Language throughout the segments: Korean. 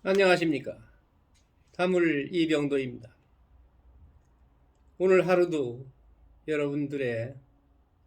안녕하십니까. 다물 이병도입니다. 오늘 하루도 여러분들의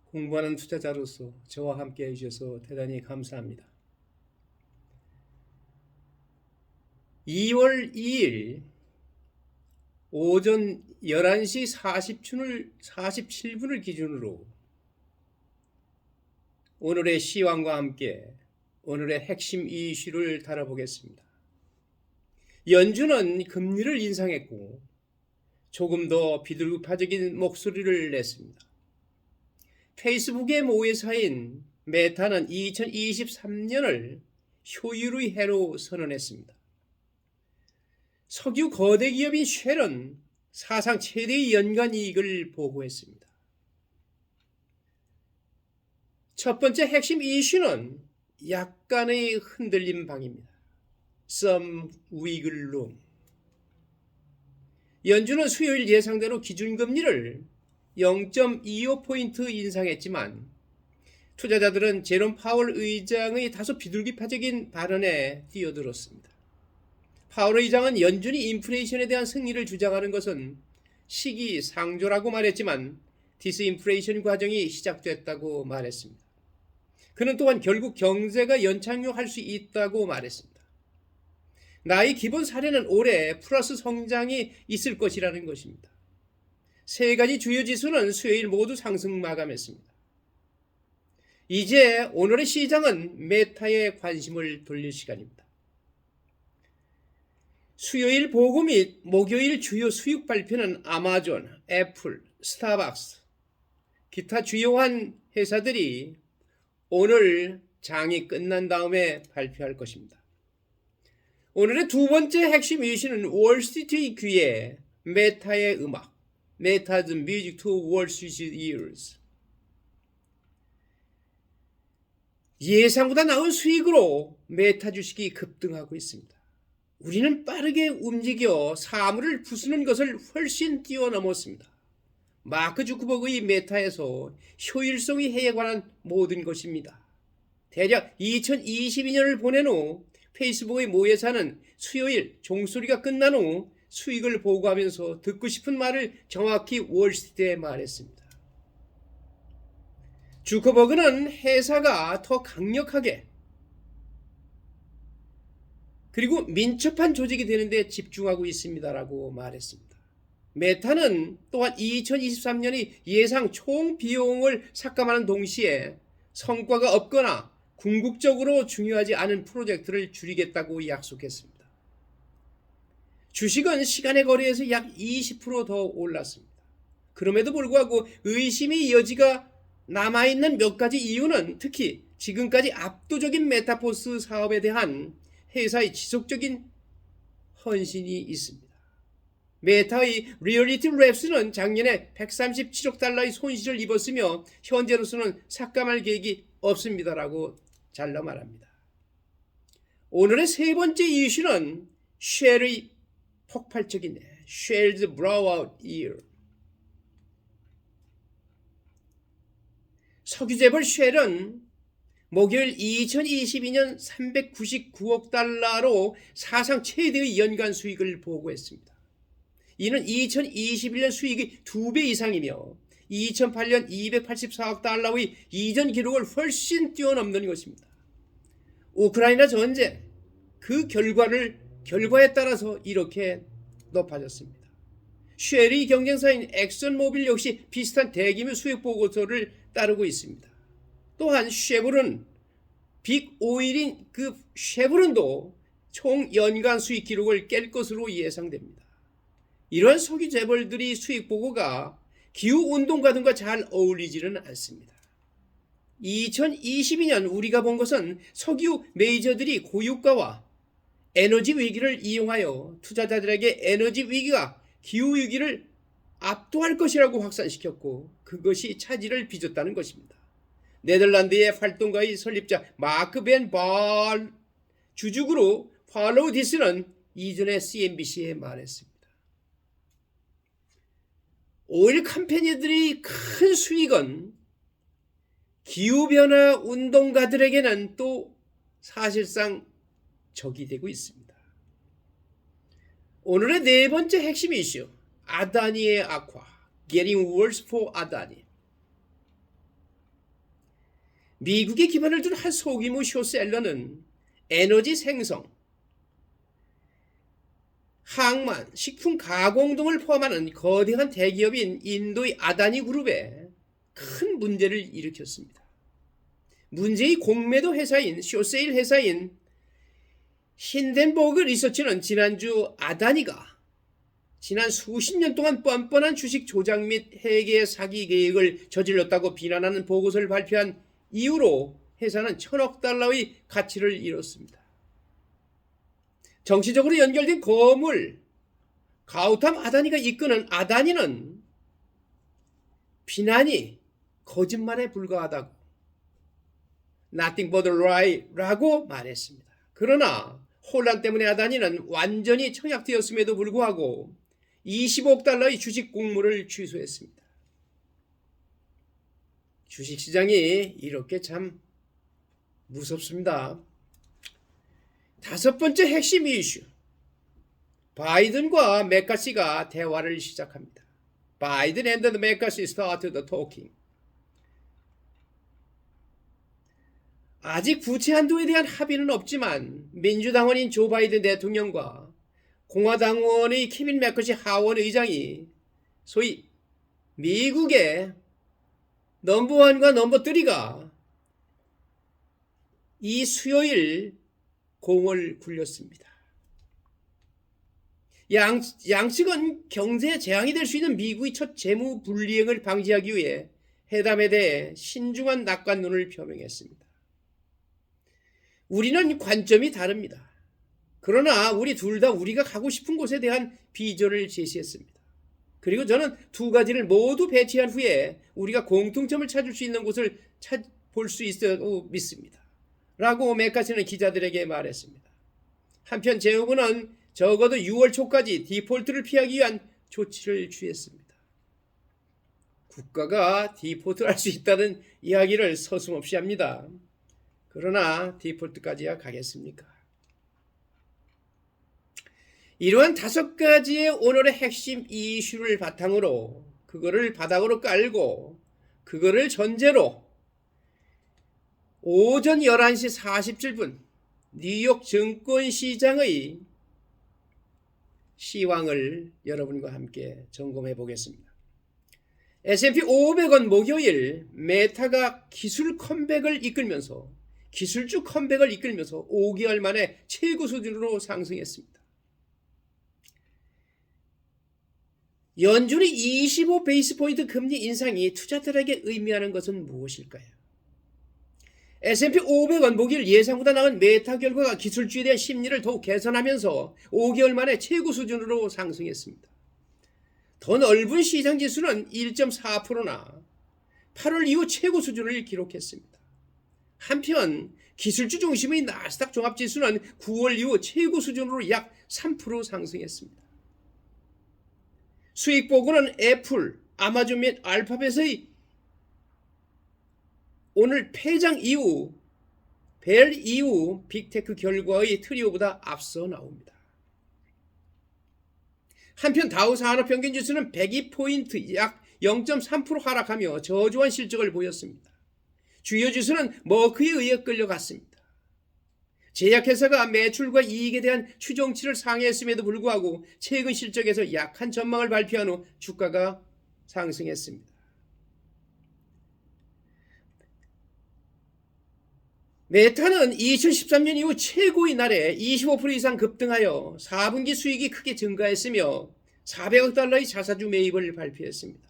공부하는 투자자로서 저와 함께 해주셔서 대단히 감사합니다. 2월 2일 오전 11시 47분을 기준으로 오늘의 시황과 함께 오늘의 핵심 이슈를 다뤄보겠습니다. 연준은 금리를 인상했고 조금 더 비둘기파적인 목소리를 냈습니다. 페이스북의 모회사인 메타는 2023년을 효율의 해로 선언했습니다. 석유 거대 기업인 쉘은 사상 최대의 연간 이익을 보고했습니다. 첫 번째 핵심 이슈는 약간의 흔들림 방입니다. Some wiggle room. 연준은 수요일 예상대로 기준금리를 0.25포인트 인상했지만 투자자들은 제롬 파월 의장의 다소 비둘기파적인 발언에 뛰어들었습니다. 파월 의장은 연준이 인플레이션에 대한 승리를 주장하는 것은 시기상조라고 말했지만 디스인플레이션 과정이 시작됐다고 말했습니다. 그는 또한 결국 경제가 연착륙할 수 있다고 말했습니다. 나의 기본 사례는 올해 플러스 성장이 있을 것이라는 것입니다. 세 가지 주요 지수는 수요일 모두 상승 마감했습니다. 이제 오늘의 시장은 메타에 관심을 돌릴 시간입니다. 수요일 보고 및 목요일 주요 수익 발표는 아마존, 애플, 스타벅스, 기타 주요한 회사들이 오늘 장이 끝난 다음에 발표할 것입니다. 오늘의 두 번째 핵심 이슈는 월스트리트 귀에 메타의 음악, Meta's Music to Wall Street Ears. 예상보다 나은 수익으로 메타 주식이 급등하고 있습니다. 우리는 빠르게 움직여 사물을 부수는 것을 훨씬 뛰어넘었습니다. 마크 주크버그의 메타에서 효율성의 해에 관한 모든 것입니다. 대략 2022년을 보낸 후 페이스북의 모회사는 수요일 종소리가 끝난 후 수익을 보고하면서 듣고 싶은 말을 정확히 월스트리트에 말했습니다. 주커버그는 회사가 더 강력하게 그리고 민첩한 조직이 되는 데 집중하고 있습니다라고 말했습니다. 메타는 또한 2023년이 예상 총 비용을 삭감하는 동시에 성과가 없거나 궁극적으로 중요하지 않은 프로젝트를 줄이겠다고 약속했습니다. 주식은 시간의 거래에서 약 20% 더 올랐습니다. 그럼에도 불구하고 의심의 여지가 남아있는 몇 가지 이유는 특히 지금까지 압도적인 메타버스 사업에 대한 회사의 지속적인 헌신이 있습니다. 메타의 리얼리티 랩스는 작년에 137억 달러의 손실을 입었으며 현재로서는 삭감할 계획이 없습니다라고 잘라 말합니다. 오늘의 세 번째 이슈는 쉘의 폭발적인 Shell's blowout year. 석유재벌 쉘은 목요일 2022년 399억 달러로 사상 최대의 연간 수익을 보고했습니다. 이는 2021년 수익이 2배 이상이며 2008년 284억 달러의 이전 기록을 훨씬 뛰어넘는 것입니다. 우크라이나 전쟁, 그 결과에 따라서 이렇게 높아졌습니다. 쉘의 경쟁사인 엑슨모빌 역시 비슷한 대규모 수익 보고서를 따르고 있습니다. 또한 쉐보론, 빅오일인 그 쉐보론도 총 연간 수익 기록을 깰 것으로 예상됩니다. 이러한 석유 재벌들이 수익 보고가 기후운동가 등과 잘 어울리지는 않습니다. 2022년 우리가 본 것은 석유 메이저들이 고유가와 에너지 위기를 이용하여 투자자들에게 에너지 위기가 기후 위기를 압도할 것이라고 확산시켰고 그것이 차질을 빚었다는 것입니다. 네덜란드의 활동가의 설립자 마크 벤 발 주죽으로 팔로우 디스는 이전에 CNBC에 말했습니다. 오일 컴퍼니들의 큰 수익은 기후변화 운동가들에게는 또 사실상 적이 되고 있습니다. 오늘의 네 번째 핵심 이슈, 아다니의 악화, Getting worse for 아다니. 미국에 기반을 둔 한 소규모 쇼셀러는 에너지 생성, 항만, 식품 가공 등을 포함하는 거대한 대기업인 인도의 아다니 그룹에 큰 문제를 일으켰습니다. 문제의 공매도 회사인 쇼세일 회사인 힌덴버그 리서치는 지난주 아다니가 지난 수십 년 동안 뻔뻔한 주식 조작 및 회계 사기 계획을 저질렀다고 비난하는 보고서를 발표한 이후로 회사는 $1,000억 가치를 잃었습니다. 정치적으로 연결된 거물 가우탐 아다니가 이끄는 아다니는 비난이 거짓말에 불과하다고 Nothing but a lie라고 말했습니다. 그러나 혼란 때문에 아다니는 완전히 청약되었음에도 불구하고 $25억 주식 공모를 취소했습니다. 주식시장이 이렇게 참 무섭습니다. 다섯 번째 핵심 이슈, 바이든과 맥카시가 대화를 시작합니다. 바이든 and the McCarthy started talking. 아직 구체 한도에 대한 합의는 없지만 민주당원인 조 바이든 대통령과 공화당원의 케빈 맥카시 하원 의장이 소위 미국의 넘버1과 넘버3가 이 수요일 공을 굴렸습니다. 양측은 경제에 재앙이 될 수 있는 미국의 첫 재무 불이행을 방지하기 위해 회담에 대해 신중한 낙관론을 표명했습니다. 우리는 관점이 다릅니다. 그러나 우리 둘 다 우리가 가고 싶은 곳에 대한 비전을 제시했습니다. 그리고 저는 두 가지를 모두 배치한 후에 우리가 공통점을 찾을 수 있는 곳을 볼 수 있다고 믿습니다. 라고 맥카시는 기자들에게 말했습니다. 한편 재무부는 적어도 6월 초까지 디폴트를 피하기 위한 조치를 취했습니다. 국가가 디폴트할 수 있다는 이야기를 서슴없이 합니다. 그러나 디폴트까지야 가겠습니까? 이러한 다섯 가지의 오늘의 핵심 이슈를 바탕으로 그거를 바닥으로 깔고 그거를 전제로 오전 11시 47분 뉴욕 증권시장의 시황을 여러분과 함께 점검해 보겠습니다. S&P 500은 목요일 메타가 기술 컴백을 이끌면서 기술주 컴백을 이끌면서 5개월 만에 최고 수준으로 상승했습니다. 연준의 25 베이스 포인트 금리 인상이 투자들에게 의미하는 것은 무엇일까요? S&P 500은 목요일 예상보다 나은 메타 결과가 기술주에 대한 심리를 더욱 개선하면서 5개월 만에 최고 수준으로 상승했습니다. 더 넓은 시장 지수는 1.4%나 8월 이후 최고 수준을 기록했습니다. 한편 기술주 중심의 나스닥 종합지수는 9월 이후 최고 수준으로 약 3% 상승했습니다. 수익 보고는 애플, 아마존 및 알파벳의 오늘 폐장 이후 벨 이후 빅테크 결과의 트리오보다 앞서 나옵니다. 한편 다우 산업평균지수는 102포인트 약 0.3% 하락하며 저조한 실적을 보였습니다. 주요 지수는 머크에 의해 끌려갔습니다. 제약회사가 매출과 이익에 대한 추정치를 상회했음에도 불구하고 최근 실적에서 약한 전망을 발표한 후 주가가 상승했습니다. 메타는 2013년 이후 최고의 날에 25% 이상 급등하여 4분기 수익이 크게 증가했으며 $400억 자사주 매입을 발표했습니다.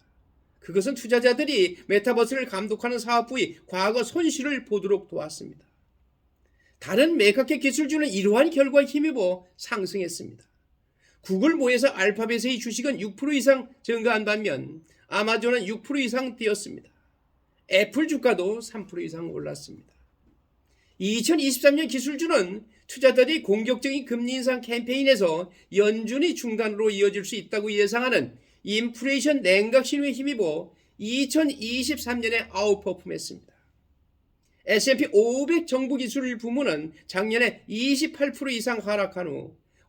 그것은 투자자들이 메타버스를 감독하는 사업부의 과거 손실을 보도록 도왔습니다. 다른 메가캡 기술주는 이러한 결과에 힘입어 상승했습니다. 구글 모여서 알파벳의 주식은 6% 이상 증가한 반면 아마존은 6% 이상 뛰었습니다. 애플 주가도 3% 이상 올랐습니다. 2023년 기술주는 투자자들이 공격적인 금리 인상 캠페인에서 연준이 중단으로 이어질 수 있다고 예상하는 인플레이션 냉각 신호에 힘입어 2023년에 아웃퍼폼했습니다. S&P 500 정부 기술 부문은 작년에 28% 이상 하락한 후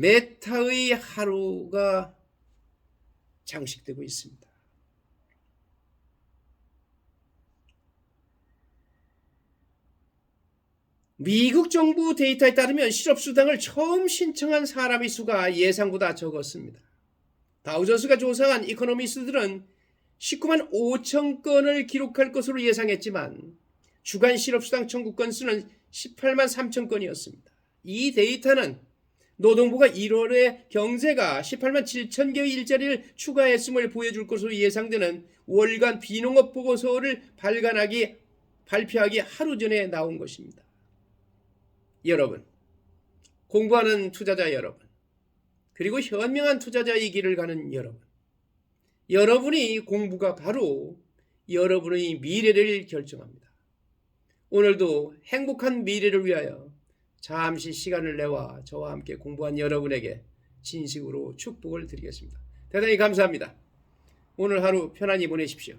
메타의 하루가 장식되고 있습니다. 미국 정부 데이터에 따르면 실업수당을 처음 신청한 사람의 수가 예상보다 적었습니다. 다우존스가 조사한 이코노미스트들은 19만 5천 건을 기록할 것으로 예상했지만 주간 실업수당 청구 건수는 18만 3천 건이었습니다. 이 데이터는 노동부가 1월에 경제가 18만 7천 개의 일자리를 추가했음을 보여줄 것으로 예상되는 월간 비농업 보고서를 발표하기 하루 전에 나온 것입니다. 여러분, 공부하는 투자자 여러분, 그리고 현명한 투자자의 길을 가는 여러분, 여러분의 공부가 바로 여러분의 미래를 결정합니다. 오늘도 행복한 미래를 위하여 잠시 시간을 내와 저와 함께 공부한 여러분에게 진심으로 축복을 드리겠습니다. 대단히 감사합니다. 오늘 하루 편안히 보내십시오.